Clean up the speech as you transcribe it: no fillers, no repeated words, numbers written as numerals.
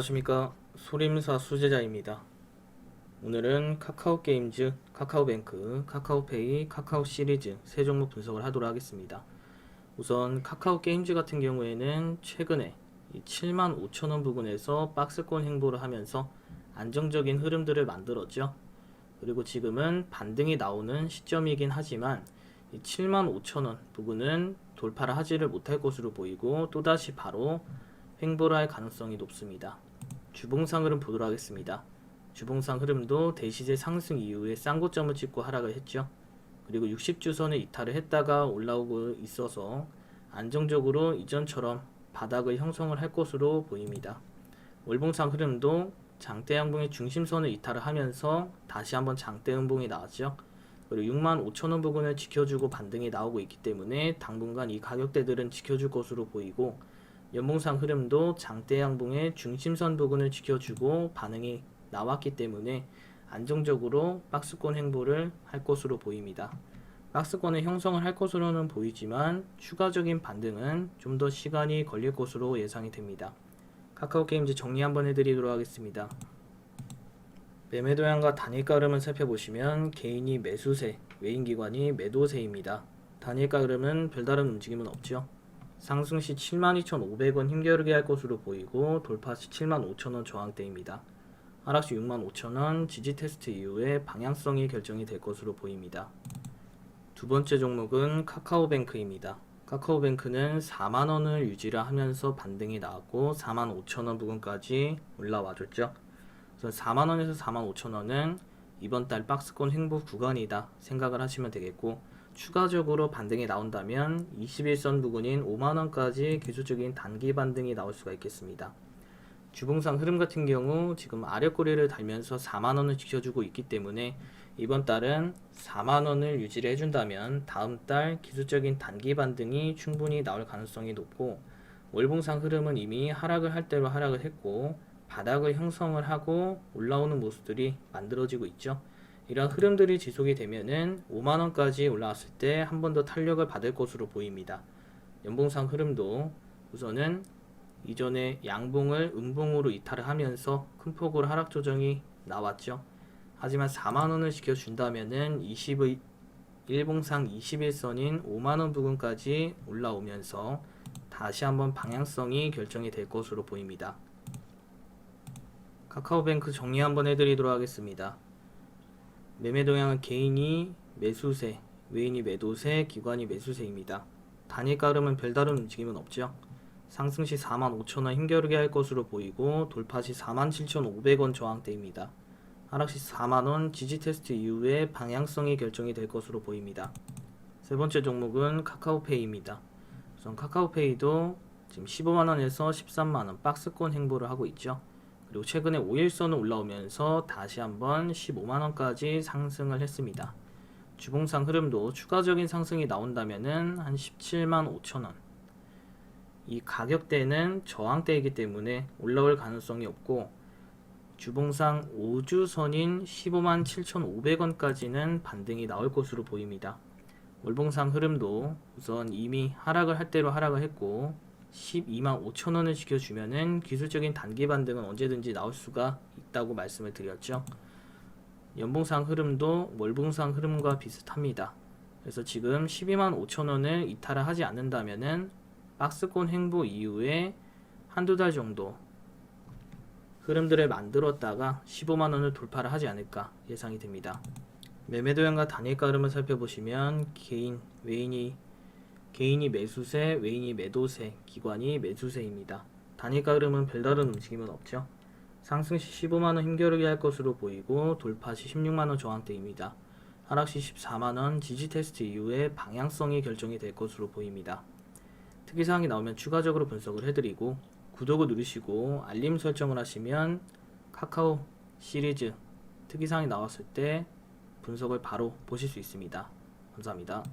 안녕하십니까. 소림사 수제자입니다. 오늘은 카카오게임즈, 카카오뱅크, 카카오페이, 카카오 시리즈 세 종목 분석을 하도록 하겠습니다. 우선 카카오게임즈 같은 경우에는 최근에 75,000원 부근에서 박스권 행보를 하면서 안정적인 흐름들을 만들었죠. 그리고 지금은 반등이 나오는 시점이긴 하지만 75,000원 부근은 돌파를 하지를 못할 것으로 보이고 또다시 바로 횡보를 할 가능성이 높습니다. 주봉상 흐름 보도록 하겠습니다. 주봉상 흐름도 대시제 상승 이후에 쌍고점을 찍고 하락을 했죠. 그리고 60주선을 이탈을 했다가 올라오고 있어서 안정적으로 이전처럼 바닥을 형성을 할 것으로 보입니다. 월봉상 흐름도 장대 양봉의 중심선을 이탈을 하면서 다시 한번 장대 음봉이 나왔죠. 그리고 65,000원 부근을 지켜주고 반등이 나오고 있기 때문에 당분간 이 가격대들은 지켜줄 것으로 보이고, 연봉상 흐름도 장대 양봉의 중심선 부근을 지켜주고 반응이 나왔기 때문에 안정적으로 박스권 행보를 할 것으로 보입니다. 박스권을 형성을 할 것으로는 보이지만 추가적인 반등은 좀 더 시간이 걸릴 것으로 예상이 됩니다. 카카오게임즈 정리 한번 해드리도록 하겠습니다. 매매 도형과 단일가 흐름을 살펴보시면 개인이 매수세, 외인기관이 매도세입니다. 단일가 흐름은 별다른 움직임은 없죠. 상승 시 72,500원 힘겨루게 할 것으로 보이고 돌파 시 75,000원 저항대입니다. 하락 시 65,000원 지지 테스트 이후에 방향성이 결정이 될 것으로 보입니다. 두 번째 종목은 카카오뱅크입니다. 카카오뱅크는 4만원을 유지를 하면서 반등이 나왔고 45,000원 부근까지 올라와 줬죠. 그래서 4만원에서 45,000원은 이번 달 박스권 횡보 구간이다 생각을 하시면 되겠고, 추가적으로 반등이 나온다면 21선 부근인 5만원까지 기술적인 단기 반등이 나올 수가 있겠습니다. 주봉상 흐름 같은 경우 지금 아랫꼬리를 달면서 4만원을 지켜주고 있기 때문에 이번 달은 4만원을 유지를 해준다면 다음 달 기술적인 단기 반등이 충분히 나올 가능성이 높고, 월봉상 흐름은 이미 하락을 할 대로 하락을 했고 바닥을 형성을 하고 올라오는 모습들이 만들어지고 있죠. 이런 흐름들이 지속이 되면은 5만원까지 올라왔을 때 한 번 더 탄력을 받을 것으로 보입니다. 연봉상 흐름도 우선은 이전에 양봉을 음봉으로 이탈을 하면서 큰 폭으로 하락 조정이 나왔죠. 하지만 4만원을 지켜준다면은 일봉상 21선인 5만원 부근까지 올라오면서 다시 한번 방향성이 결정이 될 것으로 보입니다. 카카오뱅크 정리 한번 해드리도록 하겠습니다. 매매 동향은 개인이 매수세, 외인이 매도세, 기관이 매수세입니다. 단일가 흐름은 별다른 움직임은 없죠. 상승 시 45,000원 힘겨루게 할 것으로 보이고 돌파 시 47,500원 저항대입니다. 하락 시 4만원 지지 테스트 이후에 방향성이 결정이 될 것으로 보입니다. 세 번째 종목은 카카오페이입니다. 우선 카카오페이도 지금 15만원에서 13만원 박스권 행보를 하고 있죠. 그리고 최근에 5일선을 올라오면서 다시 한번 15만원까지 상승을 했습니다. 주봉상 흐름도 추가적인 상승이 나온다면은 한 17만 5천원, 이 가격대는 저항대이기 때문에 올라올 가능성이 없고, 주봉상 5주선인 15만 7,500원까지는 반등이 나올 것으로 보입니다. 월봉상 흐름도 우선 이미 하락을 할 대로 하락을 했고 12만 5천원을 지켜주면은 기술적인 단기 반등은 언제든지 나올 수가 있다고 말씀을 드렸죠. 연봉상 흐름도 월봉상 흐름과 비슷합니다. 그래서 지금 12만 5천원을 이탈을 하지 않는다면은 박스권 행보 이후에 한두 달 정도 흐름들을 만들었다가 15만원을 돌파를 하지 않을까 예상이 됩니다. 매매 도형과 단일가 흐름을 살펴보시면 개인이 매수세, 외인이 매도세, 기관이 매수세입니다. 단일가 흐름은 별다른 움직임은 없죠. 상승 시 15만원 힘겨루게 할 것으로 보이고 돌파 시 16만원 저항대입니다. 하락 시 14만원 지지 테스트 이후에 방향성이 결정이 될 것으로 보입니다. 특이사항이 나오면 추가적으로 분석을 해드리고, 구독을 누르시고 알림 설정을 하시면 카카오 시리즈 특이사항이 나왔을 때 분석을 바로 보실 수 있습니다. 감사합니다.